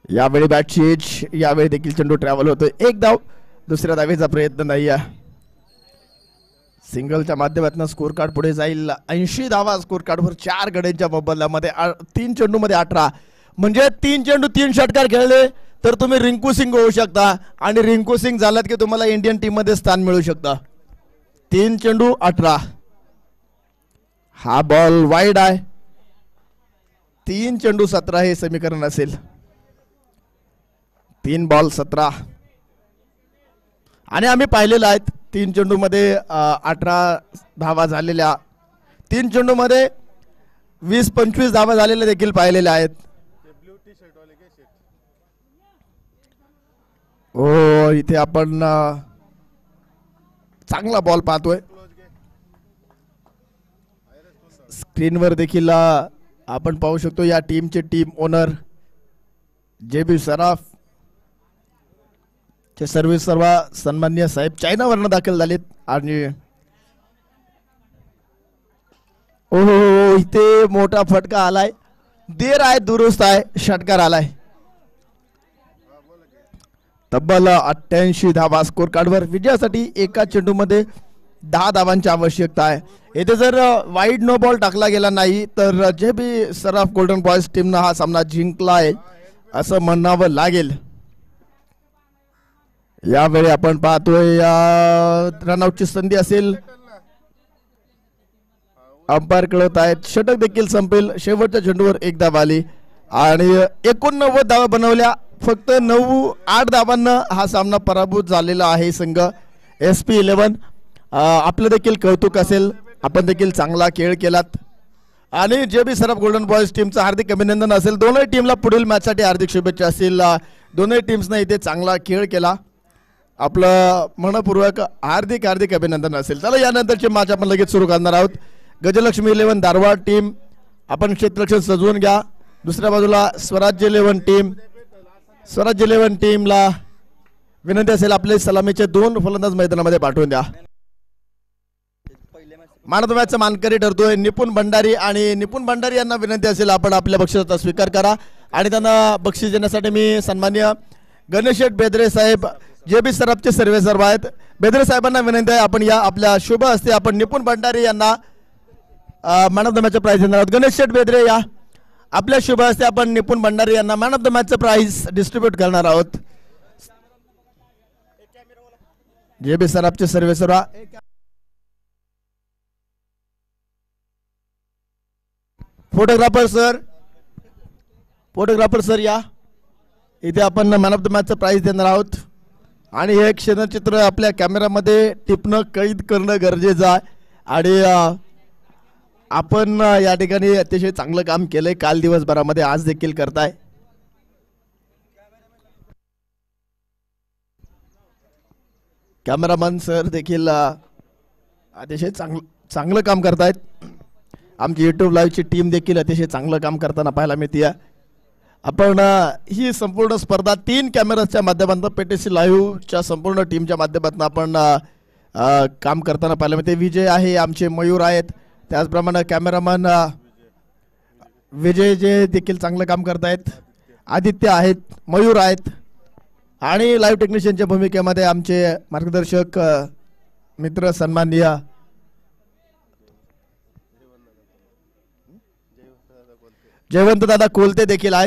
यावेळी बॅटची एज, यावेळी देखील चेंडू ट्रॅव्हल होतोय. 1 धाव, दुसऱ्या धावेचा प्रयत्न नाही आहे. सिंगलच्या माध्यमातून स्कोर कार्ड पुढे जाईल. 80 धावा स्कोर कार्डवर 4 गड्यांच्या मोबदल्यामध्ये 3 चेंडूमध्ये 18, म्हणजे 3 चेंडू 3 षटकार खेळले तर तुम्ही रिंकू सिंग होऊ शकता. आणि रिंकू सिंग झालात की तुम्हाला इंडियन टीम मध्ये स्थान मिळू शकतं. 3 चेंडू 18. हा बॉल वाईड आहे. 3 चेंडू 17 हे समीकरण असेल. 3 बॉल 17 आणि आम्ही पाहिलेलं आहेत 3 चेंडू मध्ये 18 धावा झालेल्या, 3 चेंडू मध्ये 20-25 धावा झालेल्या देखील पाहिलेल्या आहेत. इथे आपण चांगला बॉल पाहतोय. स्क्रीनवर देखील आपण पाहू शकतो या टीमचे टीम ओनर JB सराफ चे सर्व सन्मान्य साहेब चायनावरनं दाखल झालेत. आणि इथे मोठा फटका आलाय. देर आहे, दुरुस्त आहे, षटकार आलाय. तब्बल 88 धावा स्कोर कार्डवर. विजयासाठी एका चेंडूमध्ये 10 धावांची आवश्यकता आहे. येथे जर वाईड नो बॉल टाकला गेला नाही तर JB सराफ गोल्डन बॉयज टीमनं हा सामना जिंकला आहे असं म्हणावं लागेल. यावेळी आपण पाहतोय रनआउटची संधी असेल. अंपायर कळवत आहेत षटक देखील संपेल. शेवटच्या चेंडूवर 1 धाव आली आणि 89 धावा बनवल्या. फक्त 8 धावांना हा सामना पराभूत झालेला आहे संघ SP11. आपलं देखील कौतुक असेल, आपण देखील चांगला खेळ केलात आणि जे बी सराफ गोल्डन बॉयज टीमचं हार्दिक अभिनंदन असेल. दोनही टीमला पुढील मॅचसाठी हार्दिक शुभेच्छा असतील. दोनही टीम्सने इथे चांगला खेळ केला. आपलं मनपूर्वक हार्दिक हार्दिक अभिनंदन असेल. चला यानंतरची मॅच आपण लगेच सुरू करणार आहोत. गजलक्ष्मी 11 धारवाड टीम, आपण क्षेत्ररक्षण सजवून घ्या. दुसऱ्या बाजूला स्वराज्य 11 टीम, स्वराज्य 11 टीमला विनंती असेल आपले सलामीचे 2 फलंदाज मैदानामध्ये पाठवून द्या. मॅन ऑफ द मॅचचा मानकरी ठरतोय निपुण भंडारी आणि निपुण भंडारी यांना विनंती असेल आपण आपल्या बक्षिसाचा स्वीकार करा आणि त्यांना बक्षीस देण्यासाठी मी सन्माननीय गणेश शेठ बेदरे साहेब जे बी सराफचे सर्वेसर्व आहेत, बेदरे साहेबांना विनंती आहे आपण या आपल्या शुभ हस्ते आपण निपुण भंडारी यांना मॅन ऑफ द मॅचचं प्राइज देणार आहोत. गणेश शेठ बेदरे या आपल्या शुभ हस्ते आपण निपुण भंडारी यांना मॅन ऑफ द मॅचचं प्राइज डिस्ट्रीब्यूट करणार आहोत. जे बी सराफचे सर्वेसर्व फोटोग्राफर सर या इथे आपण मॅन ऑफ द मॅचचं प्राइज देणार आहोत आणि हे क्षणचित्र आपल्या कॅमेरामध्ये टिपणं कैद करणं गरजेचं आहे आणि आपण या ठिकाणी अतिशय चांगलं काम केलंय काल दिवसभरामध्ये, आज देखील करताय. कॅमेरामन सर देखील अतिशय चांगलं काम करतायत. आमची यूट्यूब लाईव्हची टीम देखील अतिशय चांगलं काम करताना पाहायला मिळते. आपण ही संपूर्ण स्पर्धा 3 कॅमेराच्या माध्यमातून पेटीसी लाईव्हच्या संपूर्ण टीमच्या माध्यमातून आपण काम करताना पाहायला मिळते. विजय आहे, आमचे मयूर आहेत, त्याचप्रमाणे कॅमेरामन विजय जे देखील चांगलं काम करतायत, आदित्य आहेत, मयूर आहेत आणि लाईव्ह टेक्निशियनच्या भूमिकेमध्ये आमचे मार्गदर्शक मित्र सन्माननीय जयवंत दादा कोलते देखील आहेत.